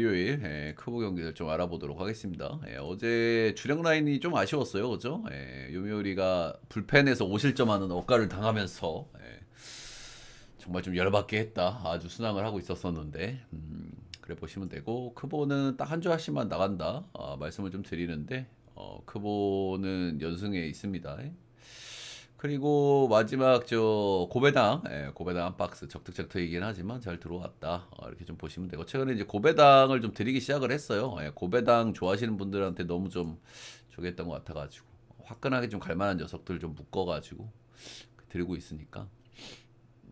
일요일 크보 경기를 좀 알아보도록 하겠습니다. 어제 주력 라인이 좀 아쉬웠어요, 그죠? 요미우리가 불펜에서 5실점하는 억가를 당하면서 정말 좀 열받게 했다. 아주 순항을 하고 있었었는데 그래 보시면 되고 크보는 딱 한 주 하씩만 나간다. 말씀을 좀 드리는데 크보는 연승에 있습니다. 그리고 마지막 저 고배당, 고배당 한 박스 적득적득이긴 하지만 잘 들어왔다. 이렇게 좀 보시면 되고 최근에 이제 고배당을 좀 드리기 시작을 했어요. 고배당 좋아하시는 분들한테 너무 좀 저기 했던 것 같아가지고 화끈하게 좀 갈만한 녀석들 좀 묶어가지고 드리고 있으니까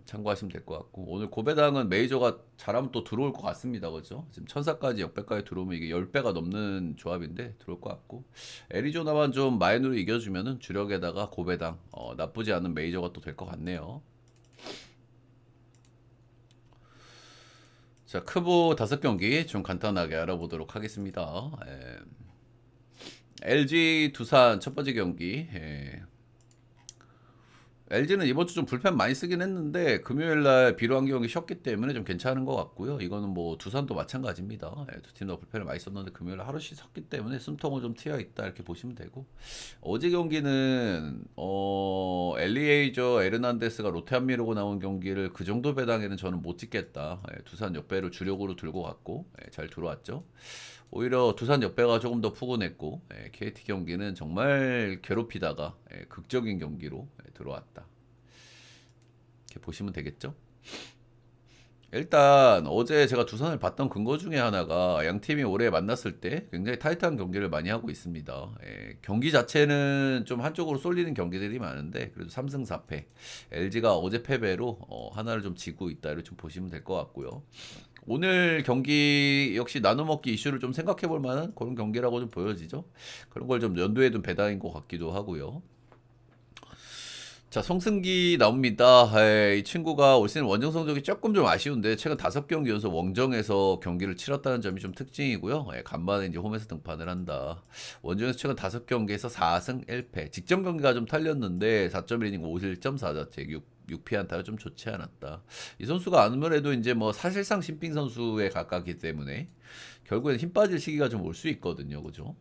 참고하시면 될 것 같고 오늘 고배당은 메이저가 잘하면 또 들어올 것 같습니다. 그죠? 지금 천사까지 역배까지 들어오면 이게 10배가 넘는 조합인데 들어올 것 같고 애리조나만 좀 마인으로 이겨주면은 주력에다가 고배당 나쁘지 않은 메이저가 또 될 것 같네요. 자, 크보 5경기 좀 간단하게 알아보도록 하겠습니다. LG 두산 첫 번째 경기 LG는 이번 주 좀 불펜 많이 쓰긴 했는데 금요일날 비료한 경기 쉬었기 때문에 좀 괜찮은 것 같고요. 이거는 뭐 두산도 마찬가지입니다. 두 팀 다 불펜을 많이 썼는데 금요일 하루씩 섰기 때문에 숨통은 좀 튀어 있다 이렇게 보시면 되고 어제 경기는 엘리에이저 에르난데스가 롯데 안 미루고 나온 경기를 그 정도 배당에는 저는 못 찍겠다. 두산 역배를 주력으로 들고 갔고 잘 들어왔죠. 오히려 두산 역배가 조금 더 푸근했고 KT 경기는 정말 괴롭히다가 극적인 경기로 들어왔다. 이렇게 보시면 되겠죠? 일단 어제 제가 두산을 봤던 근거 중에 하나가 양 팀이 올해 만났을 때 굉장히 타이트한 경기를 많이 하고 있습니다. 경기 자체는 좀 한쪽으로 쏠리는 경기들이 많은데 그래도 3승 4패. LG가 어제 패배로 하나를 좀 지고 있다 이렇게 좀 보시면 될 것 같고요. 오늘 경기 역시 나눠먹기 이슈를 좀 생각해 볼 만한 그런 경기라고 좀 보여지죠. 그런 걸 좀 연두에 둔 배당인 것 같기도 하고요. 자, 송승기 나옵니다. 이 친구가 올 시즌 원정 성적이 조금 좀 아쉬운데 최근 5경기 연속 원정에서 경기를 치렀다는 점이 좀 특징이고요. 간만에 이제 홈에서 등판을 한다. 원정에서 최근 5경기에서 4승 1패. 직전 경기가 좀 탈렸는데 4.1이닝 5실점 4자책 6피안타가 좀 좋지 않았다. 이 선수가 아무래도 이제 뭐 사실상 신빙 선수에 가깝기 때문에 결국엔 힘 빠질 시기가 좀 올 수 있거든요. 그죠?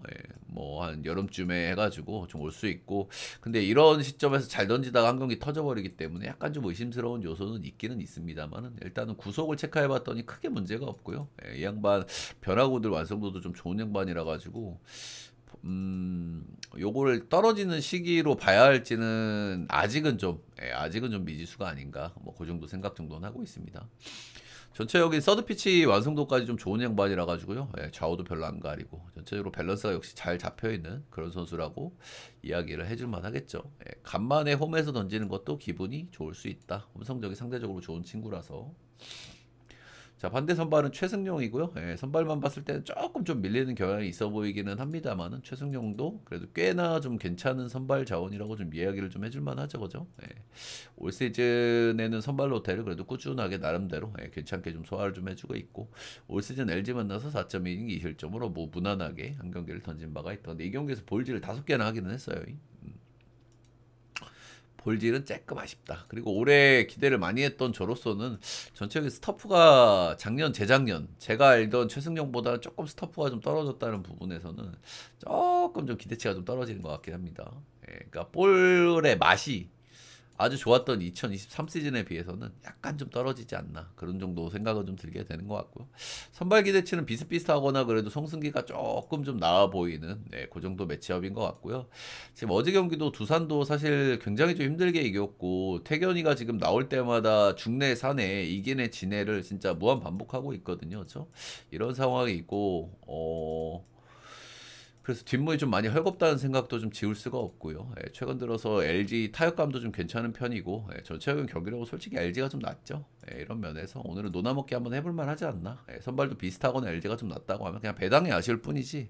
뭐 한 여름쯤에 해가지고 좀 올 수 있고 근데 이런 시점에서 잘 던지다가 한 경기 터져버리기 때문에 약간 좀 의심스러운 요소는 있기는 있습니다만은 일단은 구속을 체크해봤더니 크게 문제가 없고요. 이 양반 변화구들 완성도도 좀 좋은 양반이라 가지고 요거를 떨어지는 시기로 봐야 할지는 아직은 좀 미지수가 아닌가 뭐 그 정도 생각 정도는 하고 있습니다. 전체적인 서드 피치 완성도까지 좀 좋은 양반이라 가지고요. 좌우도 별로 안 가리고 전체적으로 밸런스가 역시 잘 잡혀 있는 그런 선수라고 이야기를 해줄 만하겠죠. 간만에 홈에서 던지는 것도 기분이 좋을 수 있다. 홈 성적이 상대적으로 좋은 친구라서. 자, 반대 선발은 최승용이고요. 선발만 봤을 때는 조금 좀 밀리는 경향이 있어 보이기는 합니다만은 최승용도 그래도 꽤나 좀 괜찮은 선발 자원이라고 좀 이야기를 좀 해줄 만하죠, 그죠? 올 시즌에는 선발 로테를 그래도 꾸준하게 나름대로 괜찮게 좀 소화를 좀 해주고 있고 올 시즌 LG 만나서 4.2이닝 2실점으로 뭐 무난하게 한 경기를 던진 바가 있던데 이 경기에서 볼질을 5개나 하기는 했어요. 볼질은 조금 아쉽다. 그리고 올해 기대를 많이 했던 저로서는 전체적인 스터프가 작년, 재작년 제가 알던 최승용보다 조금 스터프가 좀 떨어졌다는 부분에서는 조금 좀 기대치가 좀 떨어지는 것 같긴 합니다. 그러니까 볼의 맛이 아주 좋았던 2023 시즌에 비해서는 약간 좀 떨어지지 않나 그런 정도 생각은 좀 들게 되는 것 같고요. 선발 기대치는 비슷비슷하거나 그래도 송승기가 조금 좀 나아 보이는 그 정도 매치업인 것 같고요. 지금 어제 경기도 두산도 사실 굉장히 좀 힘들게 이겼고 태견이가 지금 나올 때마다 중내 산에 이기네 지네를 진짜 무한 반복하고 있거든요. 그렇죠? 이런 상황이 있고 그래서 뒷문이 좀 많이 헐겁다는 생각도 좀 지울 수가 없고요. 최근 들어서 LG 타격감도 좀 괜찮은 편이고 전체적인 경기력은 솔직히 LG가 좀 낫죠. 이런 면에서 오늘은 노나먹기 한번 해볼 만하지 않나. 선발도 비슷하거나 LG가 좀 낫다고 하면 그냥 배당이 아쉬울 뿐이지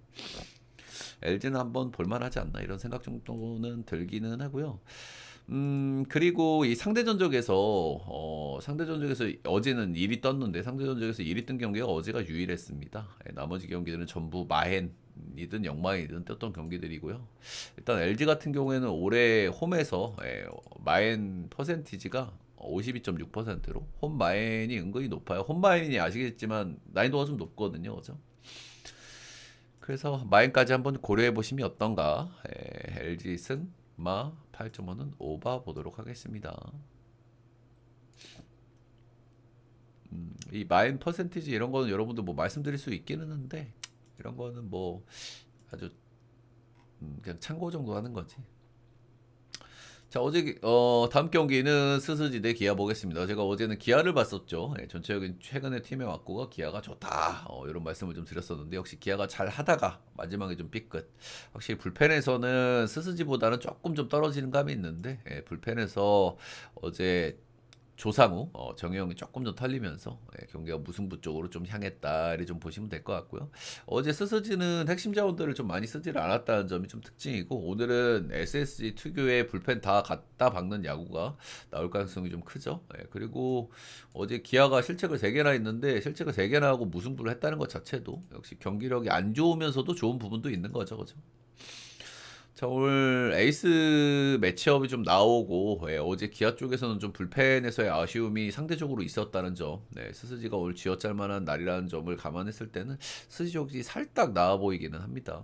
LG는 한번 볼만하지 않나 이런 생각 정도는 들기는 하고요. 그리고 이 상대 전적에서 어제는 1위 떴는데 상대 전적에서 1위 뜬 경기가 어제가 유일했습니다. 나머지 경기들은 전부 마헨이든 역마헨이든 떴던 경기들이고요. 일단 LG 같은 경우에는 올해 홈에서 마헨 퍼센티지가 52.6%로 홈 마인이 은근히 높아요. 홈 마인이 아시겠지만 난이도가 좀 높거든요. 그죠? 그래서 마인까지 한번 고려해 보시면 어떤가. LG 승마 8.5는 오바 보도록 하겠습니다. 이 마인 퍼센티지 이런 거는 여러분들 뭐 말씀드릴 수 있기는 한데 이런 거는 뭐 아주 그냥 참고 정도 하는 거지. 자, 어제 다음 경기는 스스지 대 기아 보겠습니다. 제가 어제는 기아를 봤었죠. 전체적인 최근의 팀의 왁구가 기아가 좋다. 이런 말씀을 좀 드렸었는데 역시 기아가 잘 하다가 마지막에 좀 삐끗. 확실히 불펜에서는 스스지보다는 조금 좀 떨어지는 감이 있는데 불펜에서 어제 조상우, 정혜영이 조금 더 털리면서 경기가 무승부 쪽으로 좀 향했다. 이렇게 좀 보시면 될 것 같고요. 어제 스스지는 핵심 자원들을 좀 많이 쓰지를 않았다는 점이 좀 특징이고 오늘은 SSG 특유의 불펜 다 갖다 박는 야구가 나올 가능성이 좀 크죠. 그리고 어제 기아가 실책을 3개나 했는데 실책을 3개나 하고 무승부를 했다는 것 자체도 역시 경기력이 안 좋으면서도 좋은 부분도 있는 거죠. 그죠? 자, 오늘 에이스 매치업이 좀 나오고 어제 기아 쪽에서는 좀 불펜에서의 아쉬움이 상대적으로 있었다는 점, 스스지가 오늘 쥐어짤 만한 날이라는 점을 감안했을 때는 스스지 쪽이 살짝 나아 보이기는 합니다.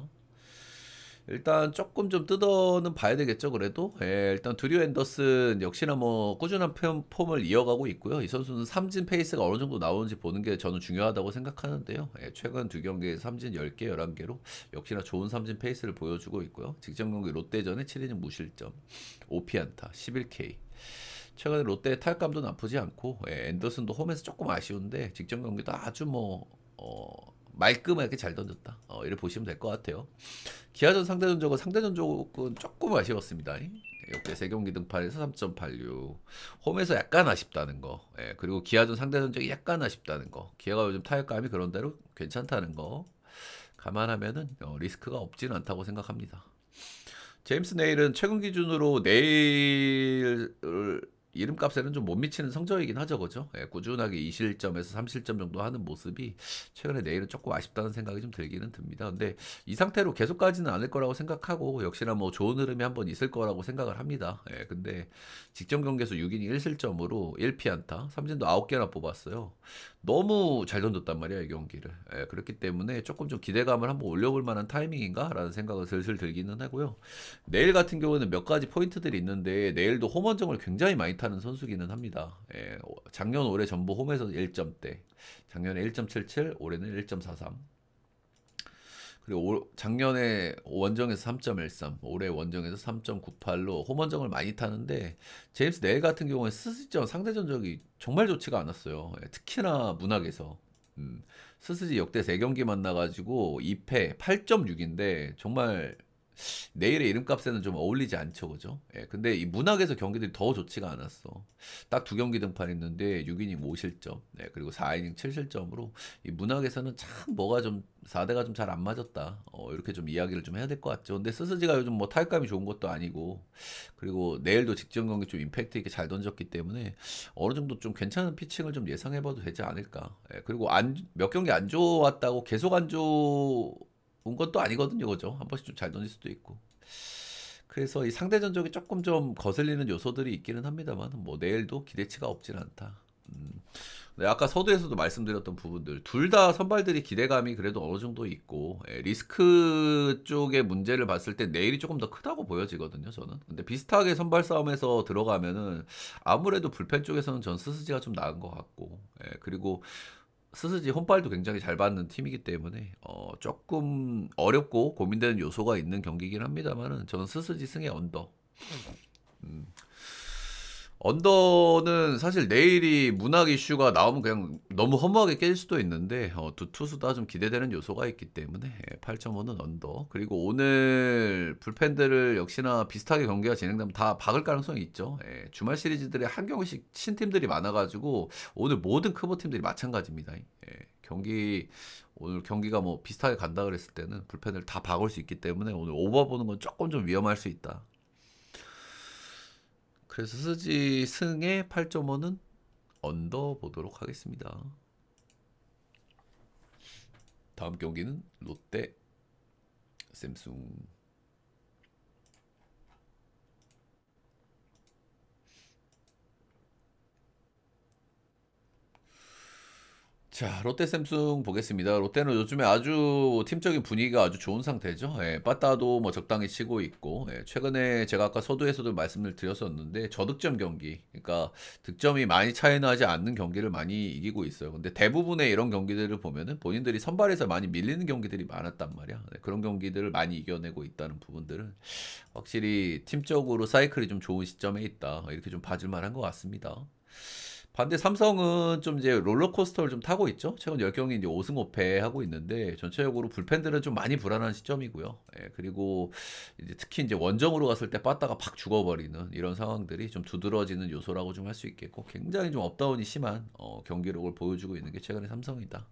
일단 조금 좀 뜯어는 봐야 되겠죠. 그래도 일단 드류 앤더슨 역시나 뭐 꾸준한 폼을 이어가고 있고요. 이 선수는 삼진 페이스가 어느 정도 나오는지 보는 게 저는 중요하다고 생각하는데요. 최근 두 경기에 삼진 10개, 11개로 역시나 좋은 삼진 페이스를 보여주고 있고요. 직전 경기 롯데전에 7이닝 무실점, 5피안타, 11K. 최근에 롯데 타격감도 나쁘지 않고 앤더슨도 홈에서 조금 아쉬운데 직전 경기도 아주 뭐 말끔하게 잘 던졌다. 이렇게 보시면 될 것 같아요. 기아전 상대 전적은 조금 아쉬웠습니다. 역대 3경기 등판에서 3.86. 홈에서 약간 아쉽다는 거. 그리고 기아전 상대 전적이 약간 아쉽다는 거. 기아가 요즘 타격감이 그런 대로 괜찮다는 거. 감안하면은 리스크가 없지는 않다고 생각합니다. 제임스 네일은 최근 기준으로 내일 이름값에는 좀 못 미치는 성적이긴 하죠, 그죠? 꾸준하게 2실점에서 3실점 정도 하는 모습이 최근에 내일은 조금 아쉽다는 생각이 좀 들기는 듭니다. 근데 이 상태로 계속 가지는 않을 거라고 생각하고 역시나 뭐 좋은 흐름이 한번 있을 거라고 생각을 합니다. 근데 직전 경기에서 6이닝 1실점으로 1피안타, 삼진도 9개나 뽑았어요. 너무 잘 던졌단 말이야, 이 경기를. 그렇기 때문에 조금 좀 기대감을 한번 올려볼 만한 타이밍인가? 라는 생각을 슬슬 들기는 하고요. 내일 같은 경우는 몇 가지 포인트들이 있는데 내일도 홈원정을 굉장히 많이 타는 선수기는 합니다. 작년 올해 전부 홈에서 1점대, 작년에 1.77, 올해는 1.43. 그리고 작년에 원정에서 3.13, 올해 원정에서 3.98로 홈원정을 많이 타는데 제임스 네일 같은 경우에 스스지전 상대 전적이 정말 좋지가 않았어요. 특히나 문학에서. 스스지 역대 3경기 만나가지고 2패 8.6인데 정말 내일의 이름값에는 좀 어울리지 않죠, 그죠? 근데 이 문학에서 경기들이 더 좋지가 않았어. 딱 2경기 등판했는데 6이닝 5실점, 그리고 4이닝 7실점으로 이 문학에서는 참 뭐가 좀 4대가 좀 잘 안 맞았다. 이렇게 좀 이야기를 좀 해야 될 것 같죠. 근데 스스지가 요즘 뭐 타격감이 좋은 것도 아니고, 그리고 내일도 직전 경기 좀 임팩트 있게 잘 던졌기 때문에 어느 정도 좀 괜찮은 피칭을 좀 예상해봐도 되지 않을까. 그리고 몇 경기 안 좋았다고 계속 안 좋은 것도 아니거든요, 그죠? 한 번씩 좀 잘 던질 수도 있고. 그래서 이 상대 전적이 조금 좀 거슬리는 요소들이 있기는 합니다만, 뭐 내일도 기대치가 없진 않다. 네, 아까 서두에서도 말씀드렸던 부분들 둘 다 선발들이 기대감이 그래도 어느 정도 있고 리스크 쪽의 문제를 봤을 때 내일이 조금 더 크다고 보여지거든요, 저는. 근데 비슷하게 선발 싸움에서 들어가면은 아무래도 불펜 쪽에서는 전 스스지가 좀 나은 것 같고 그리고 스스지 홈발도 굉장히 잘 받는 팀이기 때문에 조금 어렵고 고민되는 요소가 있는 경기긴 합니다만은 저는 스스지 승의 언더. 언더는 사실 내일이 문학 이슈가 나오면 그냥 너무 허무하게 깨질 수도 있는데 두 투수 다 좀 기대되는 요소가 있기 때문에 8.5는 언더. 그리고 오늘 불펜들을 역시나 비슷하게 경기가 진행되면 다 박을 가능성이 있죠. 주말 시리즈들이 한 경기씩 친 팀들이 많아가지고 오늘 모든 크보 팀들이 마찬가지입니다. 오늘 경기가 뭐 비슷하게 간다 그랬을 때는 불펜을 다 박을 수 있기 때문에 오늘 오버 보는 건 조금 좀 위험할 수 있다. 그래서 스지 승의 8.5는 언더 보도록 하겠습니다. 다음 경기는 롯데 샘숭. 자, 롯데 샘숭 보겠습니다. 롯데는 요즘에 아주 팀적인 분위기가 아주 좋은 상태죠. 예, 빠따도 뭐 적당히 치고 있고, 예, 최근에 제가 아까 서두에서도 말씀을 드렸었는데 저득점 경기, 그러니까 득점이 많이 차이 나지 않는 경기를 많이 이기고 있어요. 근데 대부분의 이런 경기들을 보면은 본인들이 선발에서 많이 밀리는 경기들이 많았단 말이야. 네, 그런 경기들을 많이 이겨내고 있다는 부분들은 확실히 팀적으로 사이클이 좀 좋은 시점에 있다. 이렇게 좀 봐줄 만한 것 같습니다. 반대 삼성은 좀 이제 롤러코스터를 좀 타고 있죠. 최근 10경기 이제 5승 5패 하고 있는데 전체적으로 불펜들은 좀 많이 불안한 시점이고요. 예, 그리고 이제 특히 이제 원정으로 갔을 때 빠따가 팍 죽어버리는 이런 상황들이 좀 두드러지는 요소라고 좀 할 수 있겠고 굉장히 좀 업다운이 심한 경기력을 보여주고 있는 게 최근의 삼성이다.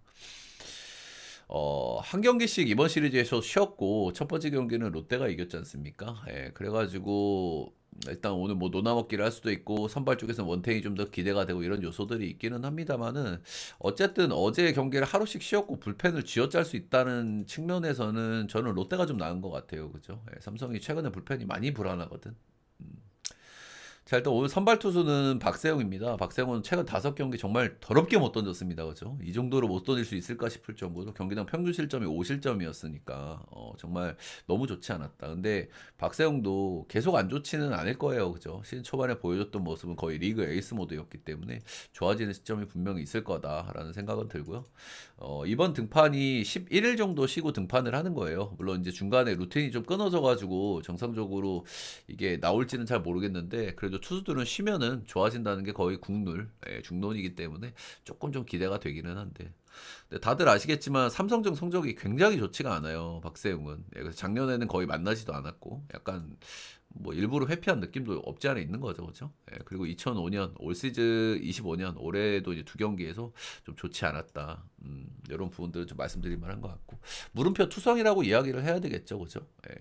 한 경기씩 이번 시리즈에서 쉬었고 첫 번째 경기는 롯데가 이겼지 않습니까? 예, 그래가지고 일단 오늘 뭐 노나먹기를 할 수도 있고 선발 쪽에서는 원태인이 좀 더 기대가 되고 이런 요소들이 있기는 합니다만은 어쨌든 어제 경기를 하루씩 쉬었고 불펜을 쥐어짤 수 있다는 측면에서는 저는 롯데가 좀 나은 것 같아요. 그죠? 예, 삼성이 최근에 불펜이 많이 불안하거든. 자, 일단 오늘 선발 투수는 박세웅입니다. 박세웅은 최근 5경기 정말 더럽게 못 던졌습니다. 그죠? 이 정도로 못 던질 수 있을까 싶을 정도로 경기당 평균 실점이 5실점이었으니까 정말 너무 좋지 않았다. 근데 박세웅도 계속 안 좋지는 않을 거예요. 그죠? 시즌 초반에 보여줬던 모습은 거의 리그 에이스 모드였기 때문에 좋아지는 시점이 분명히 있을 거다라는 생각은 들고요. 이번 등판이 11일 정도 쉬고 등판을 하는 거예요. 물론 이제 중간에 루틴이 좀 끊어져가지고 정상적으로 이게 나올지는 잘 모르겠는데 그래도 투수들은 쉬면은 좋아진다는 게 거의 국룰, 예, 중론이기 때문에 조금 좀 기대가 되기는 한데. 근데 다들 아시겠지만 삼성전 성적이 굉장히 좋지가 않아요. 박세웅은. 예, 그래서 작년에는 거의 만나지도 않았고 약간 뭐 일부러 회피한 느낌도 없지 않아 있는 거죠, 그렇죠? 예, 그리고 2005년 올 시즌 25년 올해도 이제 2경기에서 좀 좋지 않았다. 이런 부분들은 좀 말씀드릴 만한 것 같고 물음표 투성이라고 이야기를 해야 되겠죠, 그렇죠? 예.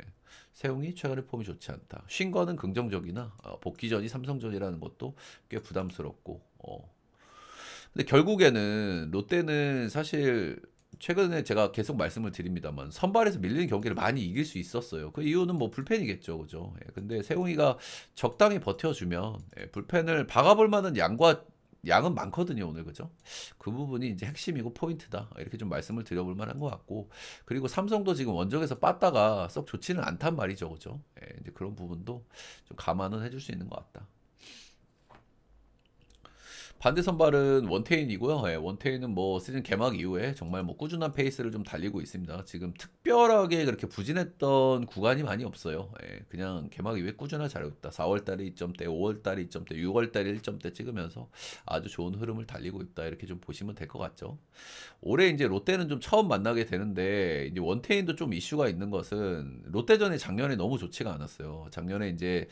세웅이 최근에 폼이 좋지 않다. 쉰 거는 긍정적이나 복귀전이 삼성전이라는 것도 꽤 부담스럽고. 근데 결국에는 롯데는 사실 최근에 제가 계속 말씀을 드립니다만 선발에서 밀리는 경기를 많이 이길 수 있었어요. 그 이유는 뭐 불펜이겠죠, 그죠? 예, 근데 세웅이가 적당히 버텨주면 불펜을 박아볼 만한 양은 많거든요, 오늘 그죠? 그 부분이 이제 핵심이고 포인트다. 이렇게 좀 말씀을 드려볼 만한 것 같고 그리고 삼성도 지금 원정에서 빠따가 썩 좋지는 않단 말이죠, 그죠? 예, 이제 그런 부분도 좀 감안은 해줄 수 있는 것 같다. 반대 선발은 원태인이고요. 예, 원태인은 뭐 시즌 개막 이후에 정말 뭐 꾸준한 페이스를 좀 달리고 있습니다. 지금 특별하게 그렇게 부진했던 구간이 많이 없어요. 예, 그냥 개막 이후에 꾸준하게 잘하고 있다. 4월달에 2점대, 5월달에 2점대, 6월달에 1점대 찍으면서 아주 좋은 흐름을 달리고 있다. 이렇게 좀 보시면 될 것 같죠. 올해 이제 롯데는 좀 처음 만나게 되는데 이제 원태인도 좀 이슈가 있는 것은 롯데전이 작년에 너무 좋지가 않았어요. 작년에 이제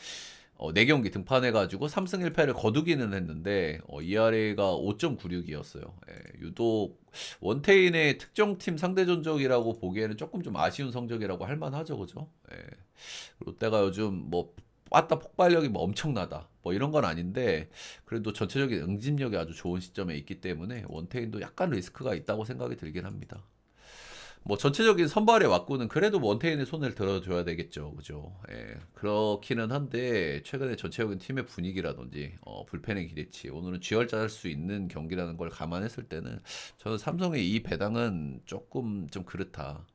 4경기 등판해가지고 3승 1패를 거두기는 했는데 ERA가 5.96이었어요. 예, 유독 원태인의 특정팀 상대 전적이라고 보기에는 조금 좀 아쉬운 성적이라고 할 만하죠, 그죠? 예, 롯데가 요즘 뭐 빠따 폭발력이 뭐 엄청나다 뭐 이런 건 아닌데 그래도 전체적인 응집력이 아주 좋은 시점에 있기 때문에 원태인도 약간 리스크가 있다고 생각이 들긴 합니다. 뭐 전체적인 선발의 왁구는 그래도 원태인의 손을 들어줘야 되겠죠, 그죠? 예, 그렇기는 한데 최근에 전체적인 팀의 분위기라든지 불펜의 기대치, 오늘은 쥐어짤 수 있는 경기라는 걸 감안했을 때는 저는 삼성의 이 배당은 조금 좀 그렇다.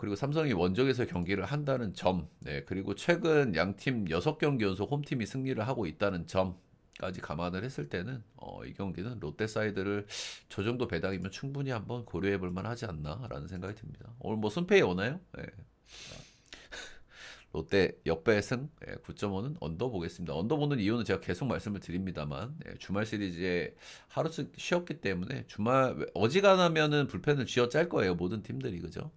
그리고 삼성이 원정에서 경기를 한다는 점, 네, 그리고 최근 양팀 6경기 연속 홈팀이 승리를 하고 있다는 점까지 감안을 했을 때는 이 경기는 롯데 사이드를 저 정도 배당이면 충분히 한번 고려해 볼 만하지 않나라는 생각이 듭니다. 오늘 뭐 순페이 오나요? 네. 롯데 역배승 9.5는 언더 보겠습니다. 언더 보는 이유는 제가 계속 말씀을 드립니다만 주말 시리즈에 하루씩 쉬었기 때문에 주말 어지간하면은 불펜을 쥐어짤 거예요. 모든 팀들이 그죠?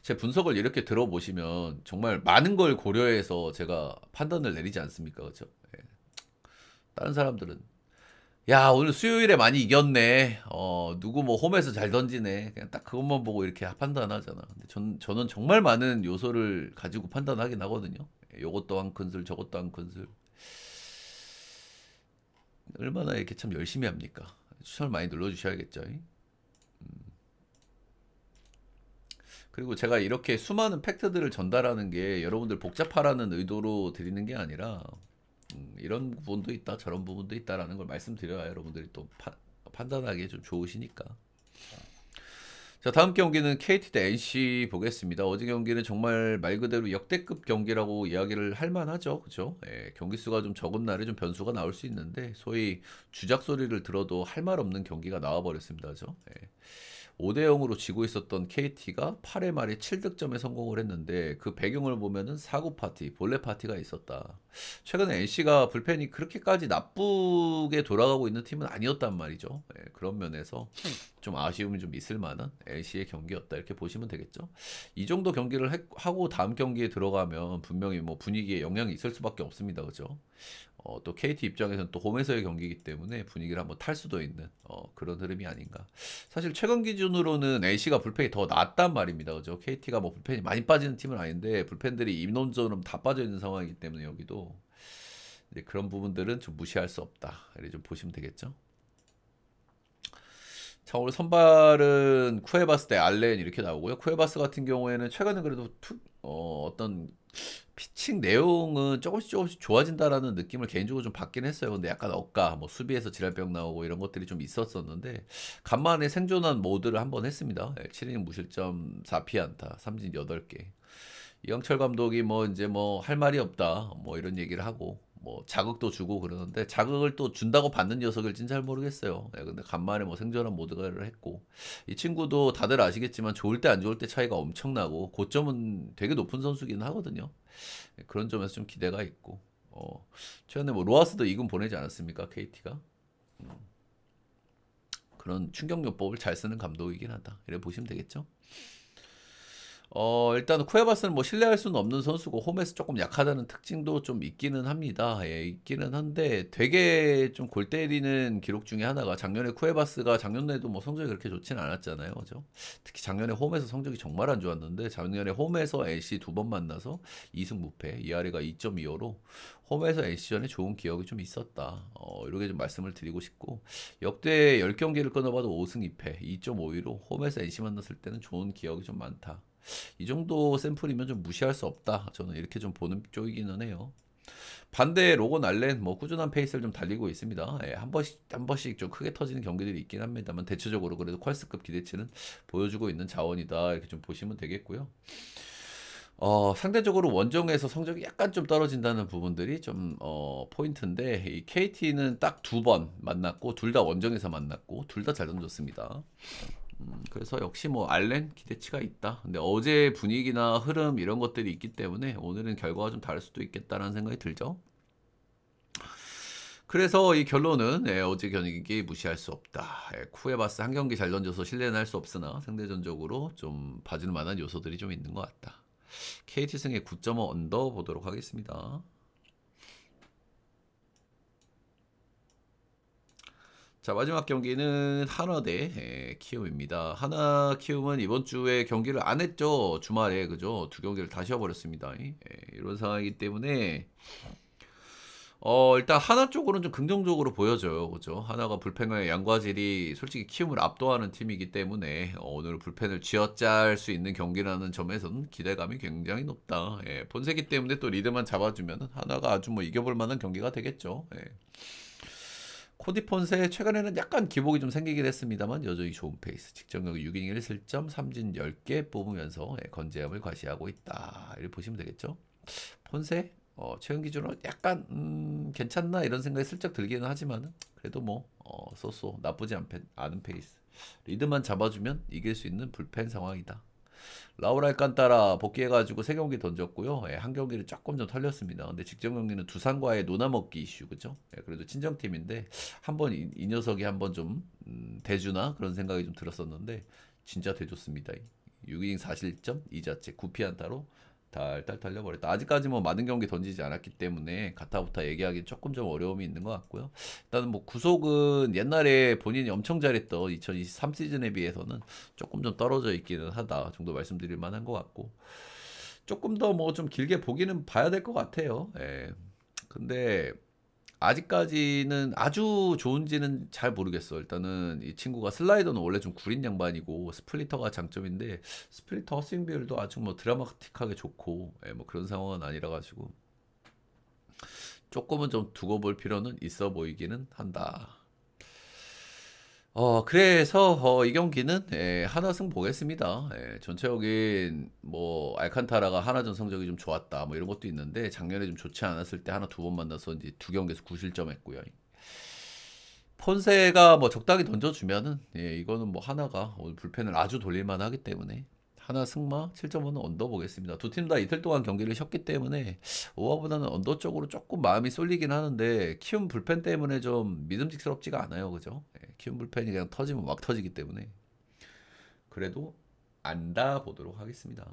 제 분석을 이렇게 들어보시면 정말 많은 걸 고려해서 제가 판단을 내리지 않습니까? 그죠? 예. 다른 사람들은 야 오늘 수요일에 많이 이겼네. 누구 뭐 홈에서 잘 던지네. 그냥 딱 그것만 보고 이렇게 판단하잖아. 근데 저는 정말 많은 요소를 가지고 판단하긴 하거든요. 예, 요것도 한 큰술, 저것도 한 큰술. 얼마나 이렇게 참 열심히 합니까? 추천을 많이 눌러주셔야겠죠. 그리고 제가 이렇게 수많은 팩트들을 전달하는 게 여러분들 복잡하라는 의도로 드리는 게 아니라 이런 부분도 있다, 저런 부분도 있다라는 걸 말씀드려야 여러분들이 또 판단하기에 좀 좋으시니까. 자, 다음 경기는 KT 대 NC 보겠습니다. 어제 경기는 정말 말 그대로 역대급 경기라고 이야기를 할 만하죠. 그죠? 예, 경기 수가 좀 적은 날에 좀 변수가 나올 수 있는데, 소위 주작 소리를 들어도 할 말 없는 경기가 나와버렸습니다. 그죠? 예. 5대 0으로 지고 있었던 KT가 8회 말에 7득점에 성공을 했는데, 그 배경을 보면은 사구 파티, 본래 파티가 있었다. 최근에 NC가 불펜이 그렇게까지 나쁘게 돌아가고 있는 팀은 아니었단 말이죠. 예, 그런 면에서 좀 아쉬움이 좀 있을 만한 NC의 경기였다, 이렇게 보시면 되겠죠. 이 정도 경기를 하고 다음 경기에 들어가면 분명히 뭐 분위기에 영향이 있을 수밖에 없습니다. 그죠? 또 KT 입장에서는 또 홈에서의 경기이기 때문에 분위기를 한번 탈 수도 있는 그런 흐름이 아닌가. 사실 최근 기준으로는 NC가 불펜이 더 낫단 말입니다. 그죠? KT가 뭐 불펜이 많이 빠지는 팀은 아닌데, 불펜들이 인원전으로 다 빠져 있는 상황이기 때문에 여기도 이제 그런 부분들은 좀 무시할 수 없다, 이렇게 좀 보시면 되겠죠. 자, 오늘 선발은 쿠에바스 대 알렌 이렇게 나오고요. 쿠에바스 같은 경우에는 최근에 그래도 어떤 피칭 내용은 조금씩 좋아진다라는 느낌을 개인적으로 좀 받긴 했어요. 근데 약간 억까, 뭐 수비에서 지랄병 나오고 이런 것들이 좀 있었었는데, 간만에 생존한 모드를 한번 했습니다. 7이닝 무실점 4피안타, 삼진 8개. 이영철 감독이 뭐 이제 뭐 할 말이 없다, 뭐 이런 얘기를 하고, 뭐 자극도 주고 그러는데, 자극을 또 준다고 받는 녀석일진 잘 모르겠어요. 근데 간만에 뭐 생존한 모드를 했고, 이 친구도 다들 아시겠지만 좋을 때 안 좋을 때 차이가 엄청나고 고점은 되게 높은 선수기는 하거든요. 그런 점에서 좀 기대가 있고, 최근에 뭐 로하스도 2군 보내지 않았습니까, KT가? 그런 충격요법을 잘 쓰는 감독이긴 하다, 이래 보시면 되겠죠. 일단 쿠에바스는 뭐 신뢰할 수는 없는 선수고, 홈에서 조금 약하다는 특징도 좀 있기는 합니다. 예, 있기는 한데, 되게 좀 골 때리는 기록 중에 하나가, 작년에 쿠에바스가 작년에도 뭐 성적이 그렇게 좋진 않았잖아요. 그죠? 특히 작년에 홈에서 성적이 정말 안 좋았는데, 작년에 홈에서 NC 두 번 만나서 2승 무패, ERA가 2.25로 홈에서 NC전에 좋은 기억이 좀 있었다. 이렇게 좀 말씀을 드리고 싶고, 역대 10경기를 끊어봐도 5승 2패, 2.52로 홈에서 NC 만났을 때는 좋은 기억이 좀 많다. 이 정도 샘플이면 좀 무시할 수 없다, 저는 이렇게 좀 보는 쪽이기는 해요. 반대 로건 알렌 뭐 꾸준한 페이스를 좀 달리고 있습니다. 예, 한 번씩 좀 크게 터지는 경기들이 있긴 합니다만, 대체적으로 그래도 퀄스급 기대치는 보여주고 있는 자원이다, 이렇게 좀 보시면 되겠고요. 상대적으로 원정에서 성적이 약간 좀 떨어진다는 부분들이 좀 포인트인데, 이 KT는 딱 두 번 만났고 둘 다 원정에서 만났고 둘 다 잘 던졌습니다. 그래서 역시 뭐 알렌 기대치가 있다. 근데 어제 분위기나 흐름 이런 것들이 있기 때문에 오늘은 결과가 좀 다를 수도 있겠다라는 생각이 들죠. 그래서 이 결론은, 어제 경기 무시할 수 없다. 쿠에바스 한 경기 잘 던져서 신뢰는 할 수 없으나 상대전적으로 좀 봐줄 만한 요소들이 좀 있는 것 같다. KT 승의 9.5 언더 보도록 하겠습니다. 자, 마지막 경기는 하나 대 키움입니다. 하나 키움은 이번 주에 경기를 안 했죠. 주말에, 그죠? 두 경기를 다 쉬어버렸습니다. 이런 상황이기 때문에 일단 하나 쪽으로는 좀 긍정적으로 보여져요. 그죠? 하나가 불펜의 양과질이 솔직히 키움을 압도하는 팀이기 때문에 오늘 불펜을 쥐어짤 수 있는 경기라는 점에서는 기대감이 굉장히 높다. 본세기 때문에 또 리드만 잡아주면 하나가 아주 뭐 이겨볼 만한 경기가 되겠죠. 코디 폰세 최근에는 약간 기복이 좀 생기긴 했습니다만 여전히 좋은 페이스. 직전격 6이닝 1실점, 삼진 10개 뽑으면서 건재함을 과시하고 있다, 이렇게 보시면 되겠죠. 폰세 최근 기준으로 약간 괜찮나 이런 생각이 슬쩍 들기는 하지만, 그래도 뭐 쏘쏘 나쁘지 않은 페이스. 리드만 잡아주면 이길 수 있는 불펜 상황이다. 라울 알칸타라 복귀해가지고 3경기 던졌고요. 한 경기를 조금 좀 털렸습니다. 근데 직전 경기는 두산과의 노나먹기 이슈, 그죠? 그래도 친정팀인데 한번 이 녀석이 한번 좀 대주나 그런 생각이 좀 들었었는데, 진짜 대줬습니다. 6이닝 4실점 2자책 9피안타로 달달 달려버렸다. 아직까지 뭐 많은 경기 던지지 않았기 때문에 가타부타 얘기하기 조금 좀 어려움이 있는 것 같고요. 일단은 뭐 구속은 옛날에 본인이 엄청 잘했던 2023 시즌에 비해서는 조금 좀 떨어져 있기는 하다 정도 말씀드릴 만한 것 같고, 조금 더 뭐 좀 길게 보기는 봐야 될 것 같아요. 근데 아직까지는 아주 좋은지는 잘 모르겠어. 일단은 이 친구가 슬라이더는 원래 좀 구린 양반이고 스플리터가 장점인데, 스플리터 헛스윙 비율도 아주 뭐 드라마틱하게 좋고, 뭐 그런 상황은 아니라 가지고 조금은 좀 두고 볼 필요는 있어 보이기는 한다. 그래서 이 경기는 하나승 보겠습니다. 전체적인 뭐 알칸타라가 하나전 성적이 좀 좋았다 뭐 이런 것도 있는데 작년에 좀 좋지 않았을 때 하나 두 번 만나서 이제 두 경기에서 9실점했고요. 폰세가 뭐 적당히 던져주면은 이거는 뭐 하나가 오늘 불펜을 아주 돌릴만 하기 때문에 하나 승마 7.5는 언더 보겠습니다. 두 팀 다 이틀 동안 경기를 쉬었기 때문에 오버보다는 언더 쪽으로 조금 마음이 쏠리긴 하는데 키움 불펜 때문에 좀 믿음직스럽지가 않아요. 그죠? 키움 불펜이 그냥 터지면 막 터지기 때문에 그래도 안다 보도록 하겠습니다.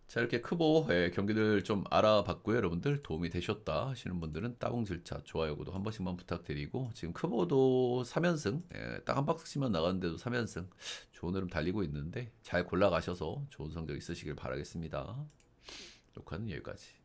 자, 이렇게 크보 경기들 좀 알아봤고요. 여러분들 도움이 되셨다 하시는 분들은 따봉 질차, 좋아요, 구독 한 번씩만 부탁드리고 지금 크보도 3연승 딱 한 박스씩만 나갔는데도 3연승 좋은 흐름 달리고 있는데 잘 골라가셔서 좋은 성적 있으시길 바라겠습니다. 녹화는 여기까지.